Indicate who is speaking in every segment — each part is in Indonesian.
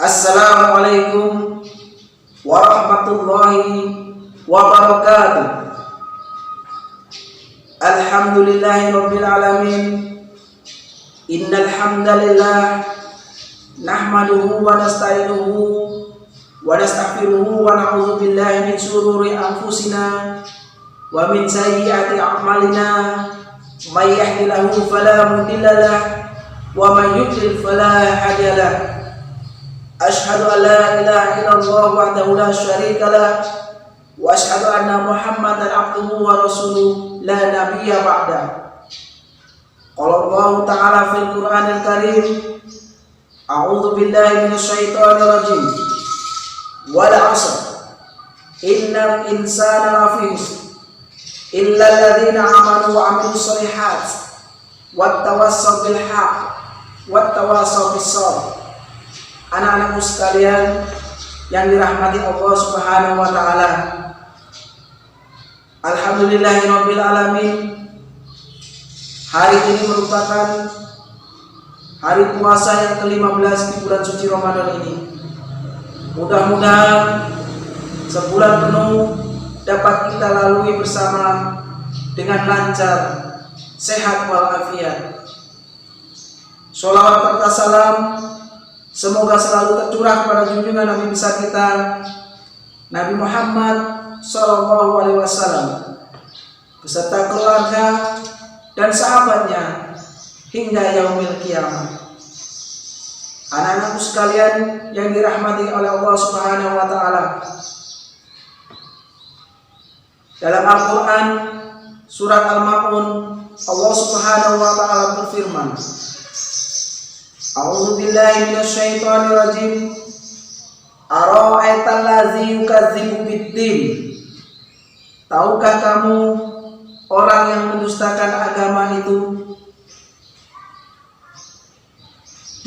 Speaker 1: Assalamualaikum warahmatullahi wabarakatuh. Alhamdulillahirabbil alamin. Innal hamdalillah nahmaduhu wa nasta'inuhu wa nastaghfiruhu wa na'udzu billahi min shururi anfusina wa min sayyiati a'malina. May yahdihillahu fala mudilla lahu wa may yudlil fala hadiya lahu. Asyhadu an la ilaha illallah wahdahu la syarika lah wa asyhadu anna Muhammadan abduhu wa rasuluh la nabiyya ba'da. Qala Allah ta'ala fil Qur'anil Karim, a'udzu billahi minasyaitonir rajim. Wal 'asr innal insana lafi khusr illa alladziina aamanu wa 'amilus shalihaati wattawassaw bil haqq wattawassaw bis sabr. Anak-anakku sekalian yang dirahmati Allah Subhanahu wa taala. Alhamdulillahirabbil alamin. Hari ini merupakan hari puasa yang ke-15 di bulan suci Ramadan ini. Mudah-mudahan sebulan penuh dapat kita lalui bersama dengan lancar, sehat walafiat. Sholawat serta salam semoga selalu tercurah kepada junjungan Nabi besar kita Nabi Muhammad sallallahu alaihi wasallam beserta keluarga dan sahabatnya hingga yaumil qiyamah. Anak-anakku sekalian yang dirahmati oleh Allah Subhanahu wa taala. Dalam Al-Qur'an surat Al-Ma'un Allah Subhanahu wa taala berfirman, A'udzu billahi minasyaitonir rajim. Ara'aital ladzi yukadzibu biddin. Tahukah kamu orang yang mendustakan agama itu?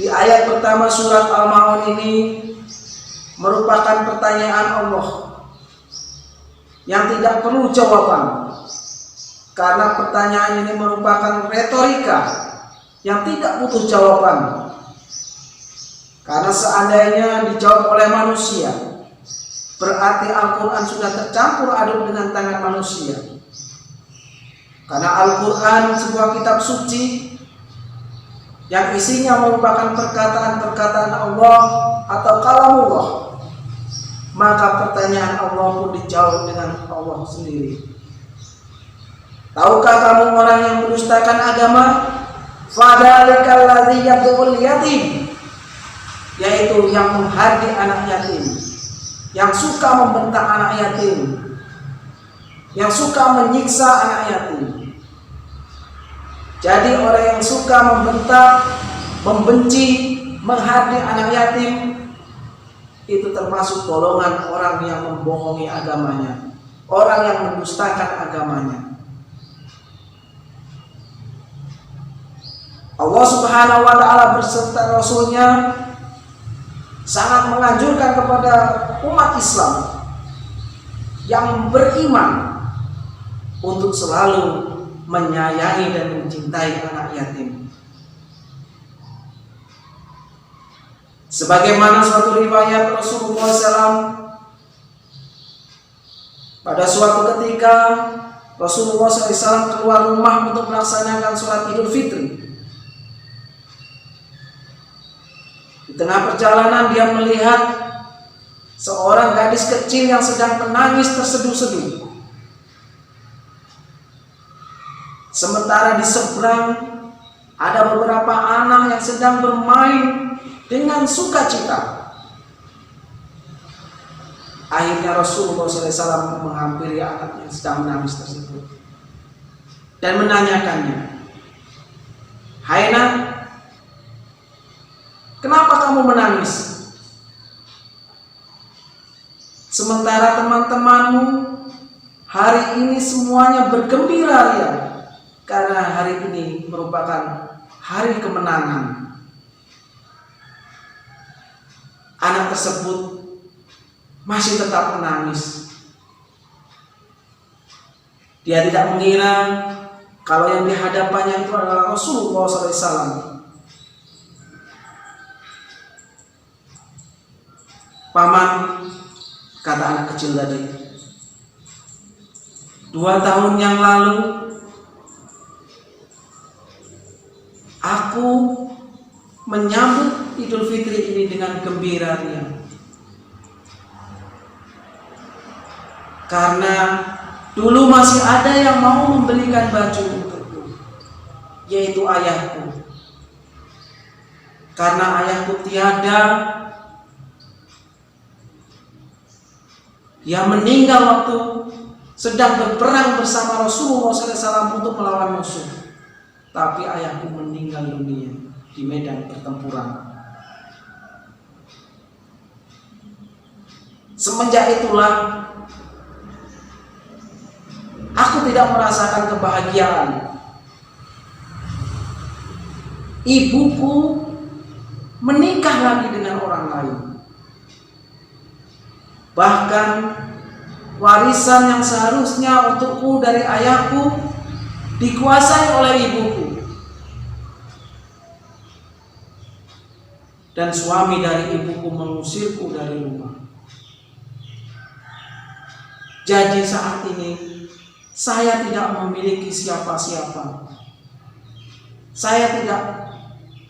Speaker 1: Di ayat pertama surat Al-Ma'un ini merupakan pertanyaan Allah yang tidak perlu jawaban, karena pertanyaan ini merupakan retorika yang tidak butuh jawaban. Karena seandainya dijawab oleh manusia, berarti Al-Quran sudah tercampur aduk dengan tangan manusia. Karena Al-Quran sebuah kitab suci yang isinya merupakan perkataan-perkataan Allah atau kalamullah, maka pertanyaan Allah pun dijawab dengan Allah sendiri. Tahukah kamu orang yang mendustakan agama? Fadzalikal ladzi yad'ul yatim, yaitu yang menghardik anak yatim, yang suka membentak anak yatim, yang suka menyiksa anak yatim. Jadi orang yang suka membentak, membenci, menghardik anak yatim itu termasuk golongan orang yang membohongi agamanya, orang yang mendustakan agamanya. Allah Subhanahu wa taala beserta Rasulnya sangat menganjurkan kepada umat Islam yang beriman untuk selalu menyayangi dan mencintai anak yatim. Sebagaimana suatu riwayat Rasulullah SAW, pada suatu ketika Rasulullah SAW keluar rumah untuk melaksanakan sholat Idul Fitri. Di tengah perjalanan dia melihat seorang gadis kecil yang sedang menangis terseduh-seduh. Sementara di seberang ada beberapa anak yang sedang bermain dengan sukacita. Akhirnya Rasulullah SAW menghampiri anak yang sedang menangis tersebut dan menanyakannya, "Hai nak, kenapa kamu menangis? Sementara teman-temanmu hari ini semuanya bergembira ria, karena hari ini merupakan hari kemenangan." Anak tersebut masih tetap menangis. Dia tidak mengira kalau yang dihadapannya itu adalah Rasulullah SAW. Paman, kata anak kecil tadi, 2 tahun yang lalu aku menyambut Idul Fitri ini dengan gembira riang. Karena dulu masih ada yang mau membelikan baju untukku, yaitu ayahku. Karena ayahku tiada, dia meninggal waktu sedang berperang bersama Rasulullah SAW untuk melawan musuh. Tapi ayahku meninggal dunia di medan pertempuran. Semenjak itulah aku tidak merasakan kebahagiaan. Ibuku menikah lagi dengan orang lain. Bahkan warisan yang seharusnya untukku dari ayahku dikuasai oleh ibuku. Dan suami dari ibuku mengusirku dari rumah. Jadi saat ini saya tidak memiliki siapa-siapa. Saya tidak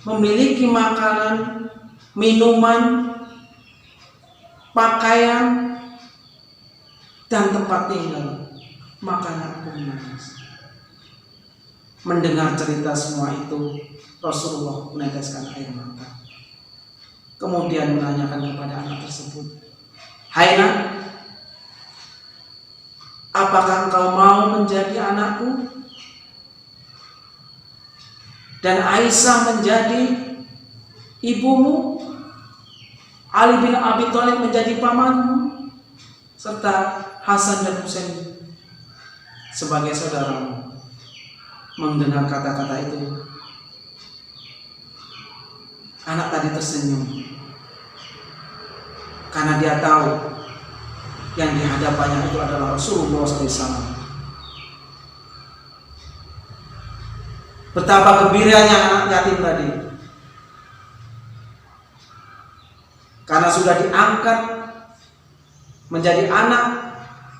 Speaker 1: memiliki makanan, minuman, pakaian, dan tempat tinggal. Makanya aku menangis. Mendengar cerita semua itu, Rasulullah meneteskan air mata. Kemudian menanyakan kepada anak tersebut, "Hai nak, apakah engkau mau menjadi anakku? Dan Aisyah menjadi ibumu, Ali bin Abi Thalib menjadi pamanmu, serta Hasan dan Husain sebagai saudaramu?" Mendengar kata-kata itu, anak tadi tersenyum karena dia tahu yang dihadapannya itu adalah Rasulullah SAW. Betapa gembiranya anak yatim tadi, karena sudah diangkat menjadi anak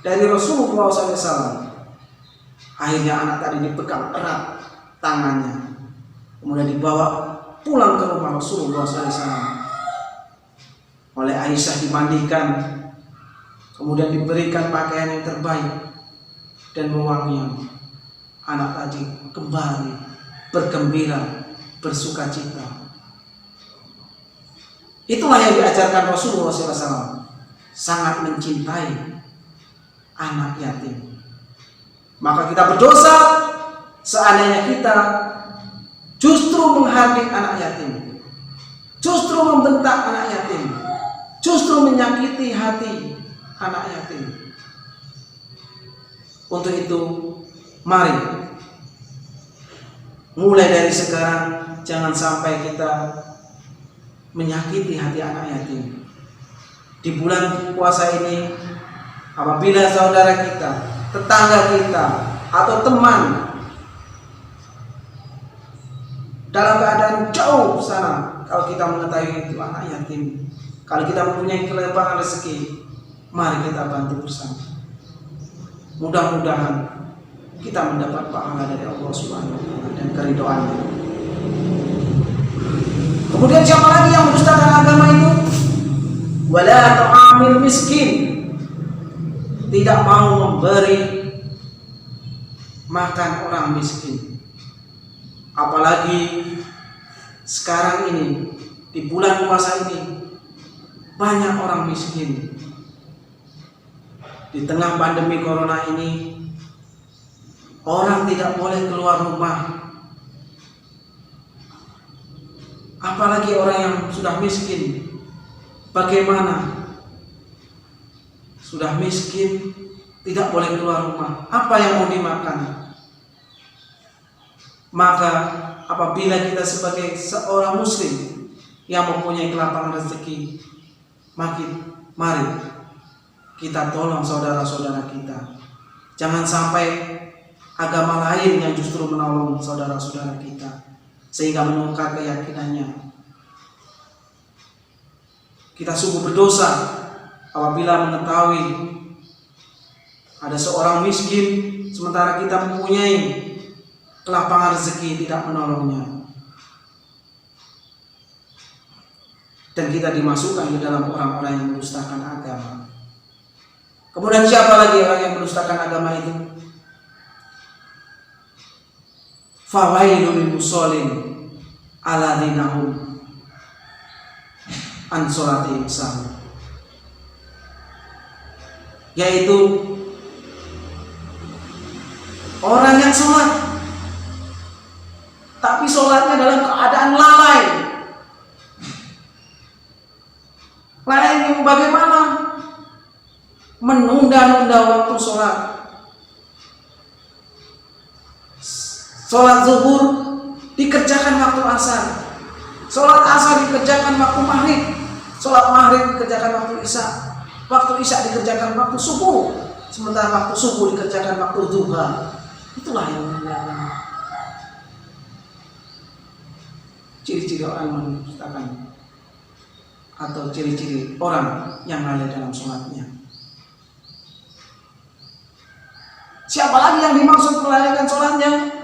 Speaker 1: dari Rasulullah SAW. Akhirnya anak tadi dipegang erat tangannya, kemudian dibawa pulang ke rumah Rasulullah SAW. Oleh Aisyah dimandikan, kemudian diberikan pakaian yang terbaik dan wewangian. Anak tadi kembali bergembira, bersuka cita. Itulah yang diajarkan Rasulullah SAW. Sangat mencintai anak yatim. Maka kita berdosa seandainya kita justru menghardik anak yatim, justru membentak anak yatim, justru menyakiti hati anak yatim. Untuk itu, mari mulai dari sekarang jangan sampai kita menyakiti hati anak yatim. Di bulan puasa ini, apabila saudara kita, tetangga kita, atau teman dalam keadaan jauh sana, kalau kita mengetahui itu anak yatim, kalau kita mempunyai kelebihan rezeki, mari kita bantu bersama. Mudah-mudahan kita mendapat pahala dari Allah Subhanahu wa Ta'ala dan keridhoannya. Kemudian siapa lagi yang mendustakan agama itu? Wala ta'amil miskin, tidak mau memberi makan orang miskin. Apalagi sekarang ini, di bulan puasa ini, banyak orang miskin. Di tengah pandemi corona ini, orang tidak boleh keluar rumah. Apalagi orang yang sudah miskin. Bagaimana? Sudah miskin, tidak boleh keluar rumah. Apa yang mau dimakan? Maka apabila kita sebagai seorang muslim yang mempunyai kelapangan rezeki, mari kita tolong saudara-saudara kita. Jangan sampai agama lain yang justru menolong saudara-saudara kita sehingga menukar keyakinannya. Kita sungguh berdosa apabila mengetahui ada seorang miskin sementara kita mempunyai kelapangan rezeki, tidak menolongnya, dan kita dimasukkan ke dalam orang-orang yang mendustakan agama. Kemudian siapa lagi orang yang mendustakan agama itu? Fawailul lil musallin alladzina hum an sholatihim sahun, yaitu orang yang sholat tapi sholatnya dalam keadaan lalai. Lalai ini bagaimana? Menunda-nunda waktu sholat. Sholat zuhur dikerjakan waktu asar, sholat asar dikerjakan waktu maghrib, sholat maghrib dikerjakan waktu isya dikerjakan waktu subuh, sementara waktu subuh dikerjakan waktu duha. Itulah yang menunjukkan ciri-ciri orang mendustakan, atau ciri-ciri orang yang lalai dalam sholatnya. Siapa lagi yang dimaksud melalaikan sholatnya?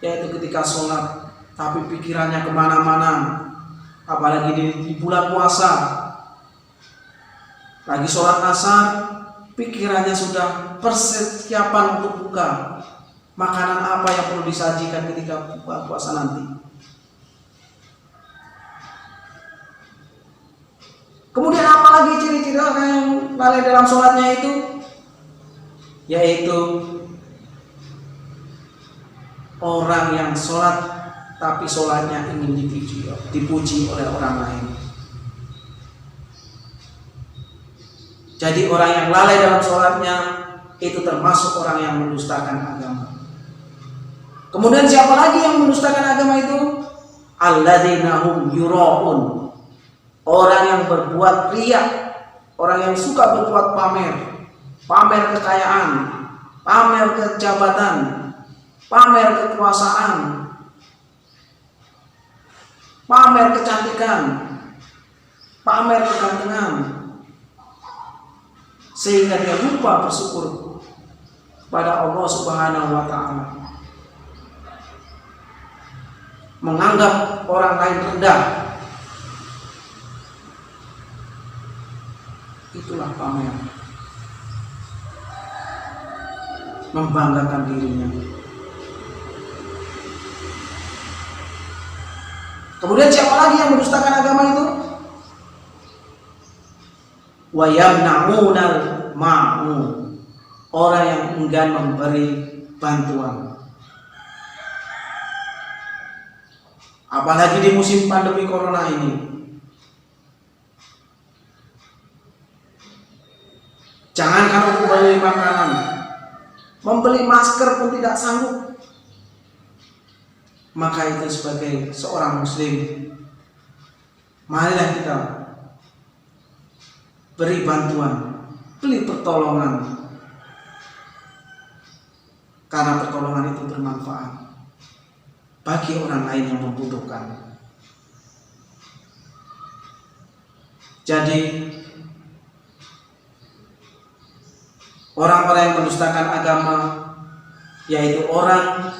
Speaker 1: Yaitu ketika sholat tapi pikirannya kemana-mana, apalagi di bulan puasa, lagi sholat asar, pikirannya sudah persiapan untuk buka, makanan apa yang perlu disajikan ketika buka puasa nanti. Kemudian apalagi ciri-ciri orang yang lalai dalam sholatnya itu? Yaitu orang yang sholat tapi sholatnya ingin dipuji oleh orang lain. Jadi orang yang lalai dalam sholatnya itu termasuk orang yang mendustakan agama. Kemudian siapa lagi yang mendustakan agama itu? Alladzina hum yura'un, orang yang berbuat riya, orang yang suka berbuat pamer kekayaan, pamer kejabatan, pamer kekuasaan, pamer kecantikan, pamer kegantengan, sehingga dia lupa bersyukur pada Allah Subhanahu wa Ta'ala, menganggap orang lain rendah. Itulah pamer, membanggakan dirinya. Kemudian siapa lagi yang mendustakan agama itu? Wa yamna'unal ma'un, orang yang enggan memberi bantuan. Apalagi di musim pandemi corona ini. Jangankan untuk membeli makanan, membeli masker pun tidak sanggup. Maka itu sebagai seorang muslim, marilah kita beri bantuan, beri pertolongan, karena pertolongan itu bermanfaat bagi orang lain yang membutuhkan. Jadi orang-orang yang mendustakan agama, yaitu orang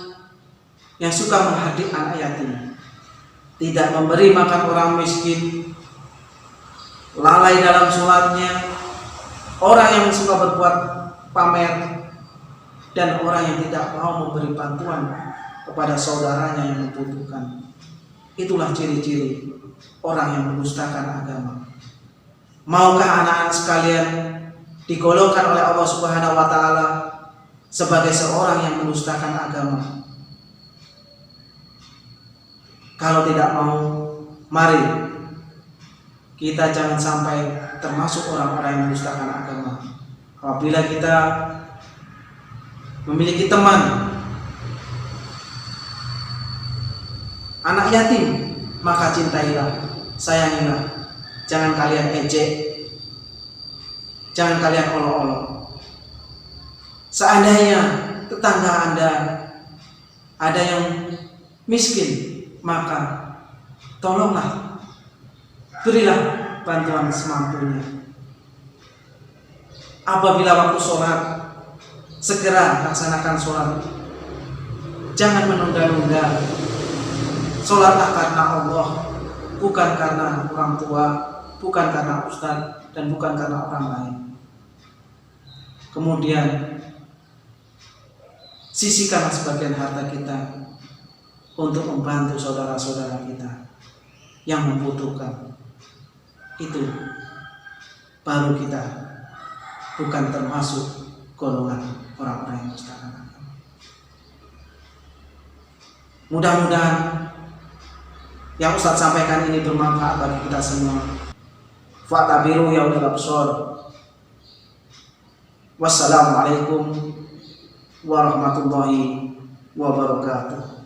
Speaker 1: yang suka menghardik anak yatim, tidak memberi makan orang miskin, lalai dalam sholatnya, orang yang suka berbuat pamer, dan orang yang tidak mau memberi bantuan kepada saudaranya yang membutuhkan. Itulah ciri-ciri orang yang mendustakan agama. Maukah anak-anak sekalian digolongkan oleh Allah Subhanahu wa Ta'ala sebagai seorang yang mendustakan agama? Kalau tidak mau, mari kita jangan sampai termasuk orang-orang yang mendustakan agama. Apabila kita memiliki teman anak yatim, maka cintailah, sayangilah. Jangan kalian ejek, jangan kalian olok-olok. Seandainya tetangga Anda ada yang miskin, maka tolonglah, berilah bantuan semampunya. Apabila waktu sholat, segera laksanakan sholat. Jangan menunda-nunda. Sholatlah karena Allah, bukan karena orang tua, bukan karena ustaz, dan bukan karena orang lain. Kemudian sisihkanlah sebagian harta kita untuk membantu saudara-saudara kita yang membutuhkan. Itu baru kita bukan termasuk golongan orang-orang yang mustahil. Mudah-mudahan yang Ustaz sampaikan ini bermanfaat bagi kita semua. Fa'tabiru ya ulil absar. Wassalamualaikum warahmatullahi wabarakatuh.